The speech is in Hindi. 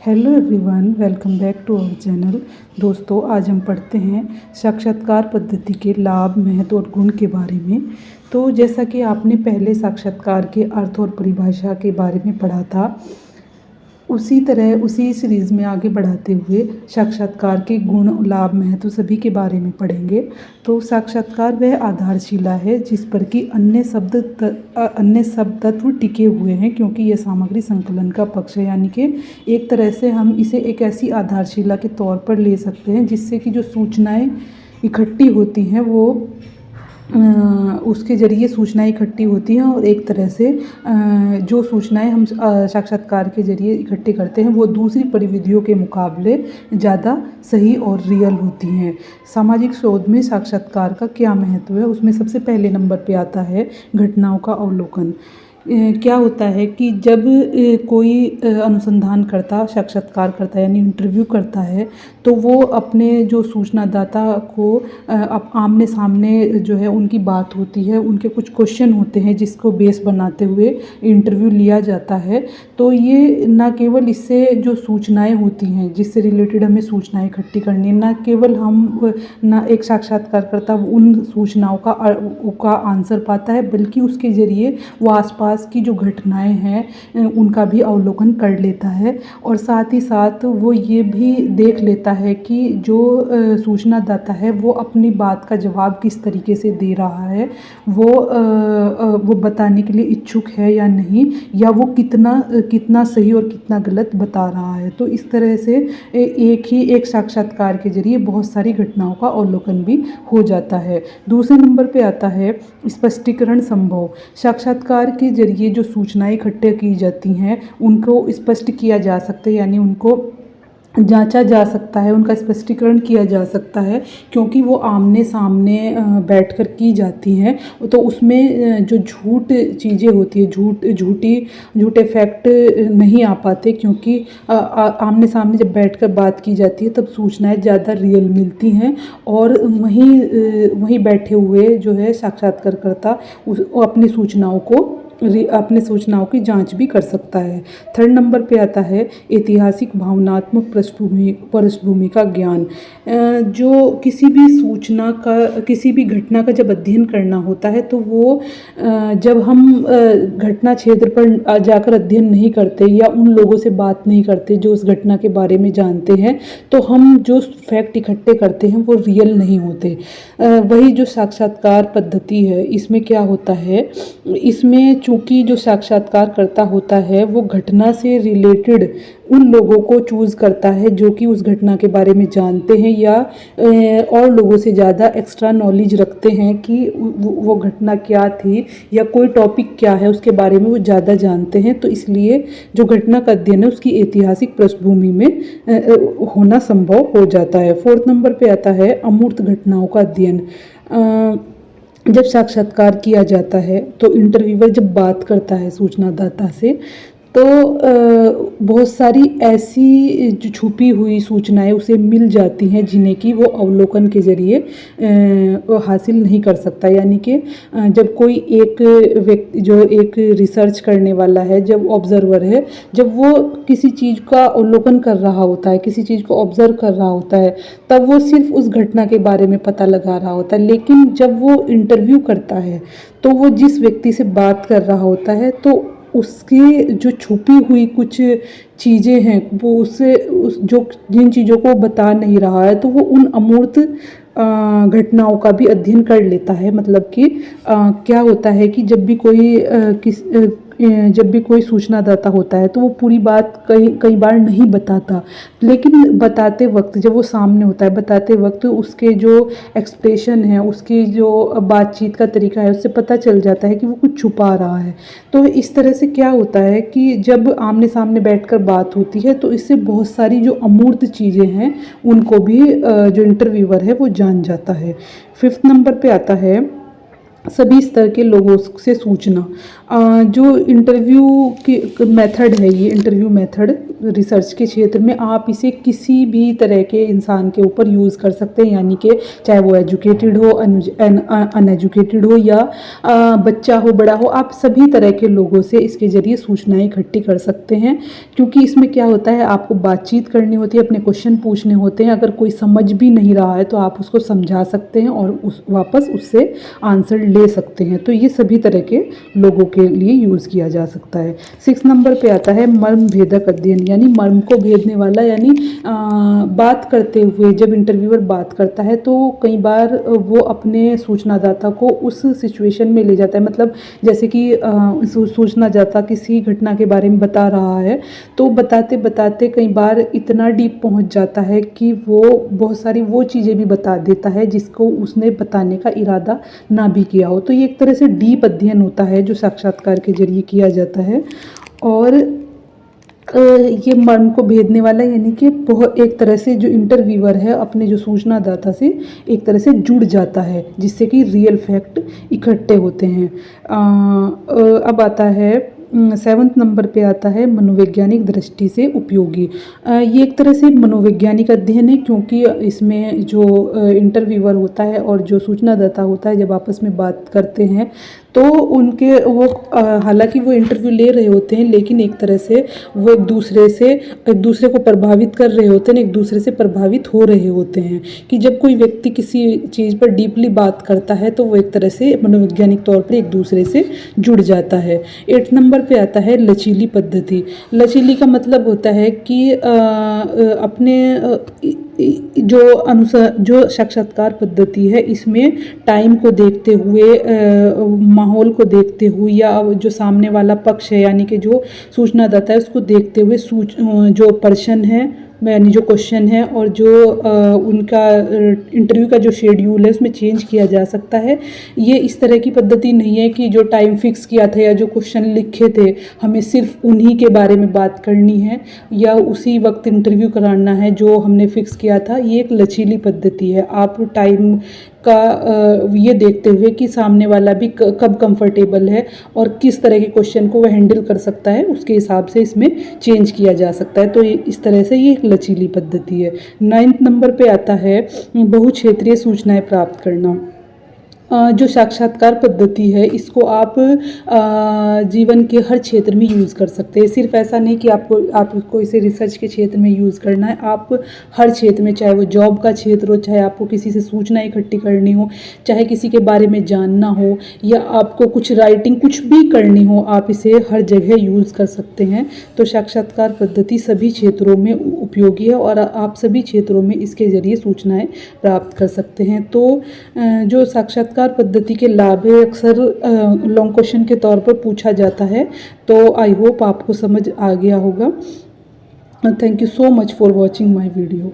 Hello everyone, welcome back to our channel. दोस्तों, आज हम पढ़ते हैं साक्षात्कार पद्धति के लाभ, महत्व और गुण के बारे में। तो जैसा कि आपने पहले साक्षात्कार के अर्थ और परिभाषा के बारे में पढ़ा था, उसी तरह उसी सीरीज़ में आगे बढ़ाते हुए साक्षात्कार के गुण, लाभ, महत्व सभी के बारे में पढ़ेंगे। तो साक्षात्कार वह आधारशिला है जिस पर कि अन्य सब तत्व टिके हुए हैं, क्योंकि यह सामग्री संकलन का पक्ष है। यानी कि एक तरह से हम इसे एक ऐसी आधारशिला के तौर पर ले सकते हैं जिससे कि जो सूचनाएं इकट्ठी होती हैं वो उसके ज़रिए सूचनाएं इकट्ठी होती हैं, और एक तरह से जो सूचनाएं हम साक्षात्कार के ज़रिए इकट्ठे करते हैं वो दूसरी परिविधियों के मुकाबले ज़्यादा सही और रियल होती हैं। सामाजिक शोध में साक्षात्कार का क्या महत्व है, उसमें सबसे पहले नंबर पे आता है घटनाओं का अवलोकन। क्या होता है कि जब कोई अनुसंधानकर्ता साक्षात्कार करता है यानी इंटरव्यू करता है, तो वो अपने जो सूचनादाता को आमने सामने जो है उनकी बात होती है, उनके कुछ क्वेश्चन होते हैं जिसको बेस बनाते हुए इंटरव्यू लिया जाता है। तो ये ना केवल इससे जो सूचनाएं होती हैं जिससे रिलेटेड हमें सूचनाएं इकट्ठी करनी है, ना केवल हम ना एक साक्षात्कारकर्ता उन सूचनाओं का आंसर पाता है, बल्कि उसके ज़रिए वो आसपास की जो घटनाएं हैं उनका भी अवलोकन कर लेता है। और साथ ही साथ वो ये भी देख लेता है कि जो सूचनादाता है वो अपनी बात का जवाब किस तरीके से दे रहा है, वो बताने के लिए इच्छुक है या नहीं, या वो कितना सही और कितना गलत बता रहा है। तो इस तरह से एक साक्षात्कार के जरिए बहुत सारी घटनाओं का अवलोकन भी हो जाता है। दूसरे नंबर पे आता है स्पष्टीकरण संभव। साक्षात्कार के जरिए जो सूचनाएं इकट्ठे की जाती हैं उनको स्पष्ट किया जा सकता है, यानी उनको जांचा जा सकता है, उनका स्पष्टीकरण किया जा सकता है, क्योंकि वो आमने सामने बैठकर की जाती हैं। तो उसमें जो झूठ चीज़ें होती है, झूठे फैक्ट नहीं आ पाते, क्योंकि आमने सामने जब बैठकर बात की जाती है तब सूचनाएं ज़्यादा रियल मिलती हैं। और वहीं बैठे हुए जो है साक्षात्कारकर्ता अपनी सूचनाओं की जांच भी कर सकता है। थर्ड नंबर पे आता है ऐतिहासिक भावनात्मक पृष्ठभूमि का ज्ञान। जो किसी भी घटना का जब अध्ययन करना होता है, तो वो जब हम घटना क्षेत्र पर जाकर अध्ययन नहीं करते या उन लोगों से बात नहीं करते जो उस घटना के बारे में जानते हैं, तो हम जो फैक्ट इकट्ठे करते हैं वो रियल नहीं होते। वही जो साक्षात्कार पद्धति है, इसमें क्या होता है, इसमें चूँकि जो साक्षात्कार करता होता है वो घटना से रिलेटेड उन लोगों को चूज़ करता है जो कि उस घटना के बारे में जानते हैं या और लोगों से ज़्यादा एक्स्ट्रा नॉलेज रखते हैं कि वो घटना क्या थी या कोई टॉपिक क्या है उसके बारे में वो ज़्यादा जानते हैं। तो इसलिए जो घटना का अध्ययन है उसकी ऐतिहासिक पृष्ठभूमि में होना संभव हो जाता है। फोर्थ नंबर पे आता है अमूर्त घटनाओं का अध्ययन। जब साक्षात्कार किया जाता है तो इंटरव्यूअर जब बात करता है सूचनादाता से, तो बहुत सारी ऐसी जो छुपी हुई सूचनाएं उसे मिल जाती हैं जिन्हें कि वो अवलोकन के ज़रिए हासिल नहीं कर सकता। यानी कि जब कोई एक व्यक्ति जो एक रिसर्च करने वाला है, जब ऑब्जर्वर है, जब वो किसी चीज़ का अवलोकन कर रहा होता है, किसी चीज़ को ऑब्जर्व कर रहा होता है, तब वो सिर्फ उस घटना के बारे में पता लगा रहा होता है। लेकिन जब वो इंटरव्यू करता है तो वो जिस व्यक्ति से बात कर रहा होता है, तो उसकी जो छुपी हुई कुछ चीज़ें हैं वो जिन चीज़ों को बता नहीं रहा है, तो वो उन अमूर्त घटनाओं का भी अध्ययन कर लेता है। मतलब कि क्या होता है कि जब भी कोई सूचनादाता होता है तो वो पूरी बात कई बार नहीं बताता, लेकिन बताते वक्त जब वो सामने होता है, बताते वक्त उसके जो एक्सप्रेशन है, उसकी जो बातचीत का तरीका है, उससे पता चल जाता है कि वो कुछ छुपा रहा है। तो इस तरह से क्या होता है कि जब आमने सामने बैठकर बात होती है तो इससे बहुत सारी जो अमूर्त चीज़ें हैं उनको भी जो इंटरव्यूअर है वो जान जाता है। फिफ्थ नंबर पे आता है सभी स्तर के लोगों से सूचना। जो इंटरव्यू की मेथड है, ये इंटरव्यू मेथड रिसर्च के क्षेत्र में आप इसे किसी भी तरह के इंसान के ऊपर यूज़ कर सकते हैं, यानी कि चाहे वो एजुकेटेड हो, अनएजुकेटेड हो या बच्चा हो, बड़ा हो, आप सभी तरह के लोगों से इसके ज़रिए सूचनाएं इकट्ठी कर सकते हैं। क्योंकि इसमें क्या होता है, आपको बातचीत करनी होती है, अपने क्वेश्चन पूछने होते हैं। अगर कोई समझ भी नहीं रहा है तो आप उसको समझा सकते हैं और वापस उससे आंसर ले सकते हैं। तो ये सभी तरह के लोगों के लिए यूज़ किया जा सकता है। 6 नंबर पे आता है मर्म भेदक अध्ययन, यानी मर्म को भेदने वाला, यानी बात करते हुए जब इंटरव्यूअर बात करता है तो कई बार वो अपने सूचनादाता को उस सिचुएशन में ले जाता है। मतलब जैसे कि सूचनादाता किसी घटना के बारे में बता रहा है तो बताते बताते कई बार इतना डीप पहुंच जाता है कि वो बहुत सारी वो चीज़ें भी बता देता है जिसको उसने बताने का इरादा ना भी किया हो। तो ये एक तरह से डीप अध्ययन होता है जो साक्षात्कार के जरिए किया जाता है। और ये मर्म को भेदने वाला, यानी कि बहुत एक तरह से जो इंटरव्यूअर है अपने जो सूचनादाता से एक तरह से जुड़ जाता है, जिससे कि रियल फैक्ट इकट्ठे होते हैं। अब आता है 7 नंबर पे आता है मनोवैज्ञानिक दृष्टि से उपयोगी। ये एक तरह से मनोवैज्ञानिक अध्ययन है, क्योंकि इसमें जो इंटरव्यूअर होता है और जो सूचनादाता होता है जब आपस में बात करते हैं तो उनके वो हालांकि वो इंटरव्यू ले रहे होते हैं, लेकिन एक तरह से वो एक दूसरे को प्रभावित कर रहे होते हैं, एक दूसरे से प्रभावित हो रहे होते हैं। कि जब कोई व्यक्ति किसी चीज़ पर डीपली बात करता है तो वो एक तरह से मनोवैज्ञानिक तौर पर एक दूसरे से जुड़ जाता है। 8 नंबर पे आता है लचीली पद्धति। लचीली का मतलब होता है कि अपने जो साक्षात्कार पद्धति है इसमें टाइम को देखते हुए, माहौल को देखते हुए या जो सामने वाला पक्ष है यानी कि जो सूचनादाता है उसको देखते हुए जो पर्सन है यानी जो क्वेश्चन है और जो उनका इंटरव्यू का जो शेड्यूल है उसमें चेंज किया जा सकता है। ये इस तरह की पद्धति नहीं है कि जो टाइम फिक्स किया था या जो क्वेश्चन लिखे थे हमें सिर्फ उन्हीं के बारे में बात करनी है या उसी वक्त इंटरव्यू कराना है जो हमने फिक्स किया था। ये एक लचीली पद्धति है। आप टाइम का ये देखते हुए कि सामने वाला भी कब कंफर्टेबल है और किस तरह के क्वेश्चन को वह हैंडल कर सकता है उसके हिसाब से इसमें चेंज किया जा सकता है। तो इस तरह से ये एक लचीली पद्धति है। 9 नंबर पे आता है बहुक्षेत्रीय सूचनाएं प्राप्त करना। जो साक्षात्कार पद्धति है इसको आप जीवन के हर क्षेत्र में यूज़ कर सकते हैं। सिर्फ ऐसा नहीं कि आपको इसे रिसर्च के क्षेत्र में यूज़ करना है, आप हर क्षेत्र में, चाहे वो जॉब का क्षेत्र हो, चाहे आपको किसी से सूचना इकट्ठी करनी हो, चाहे किसी के बारे में जानना हो या आपको कुछ राइटिंग कुछ भी करनी हो, आप इसे हर जगह यूज़ कर सकते हैं। तो साक्षात्कार पद्धति सभी क्षेत्रों में उपयोगी है और आप सभी क्षेत्रों में इसके ज़रिए सूचनाएँ प्राप्त कर सकते हैं। तो जो साक्षात्कार पद्धति के लाभ है अक्सर लॉन्ग क्वेश्चन के तौर पर पूछा जाता है। तो आई होप आपको समझ आ गया होगा। Thank you so much for watching my video.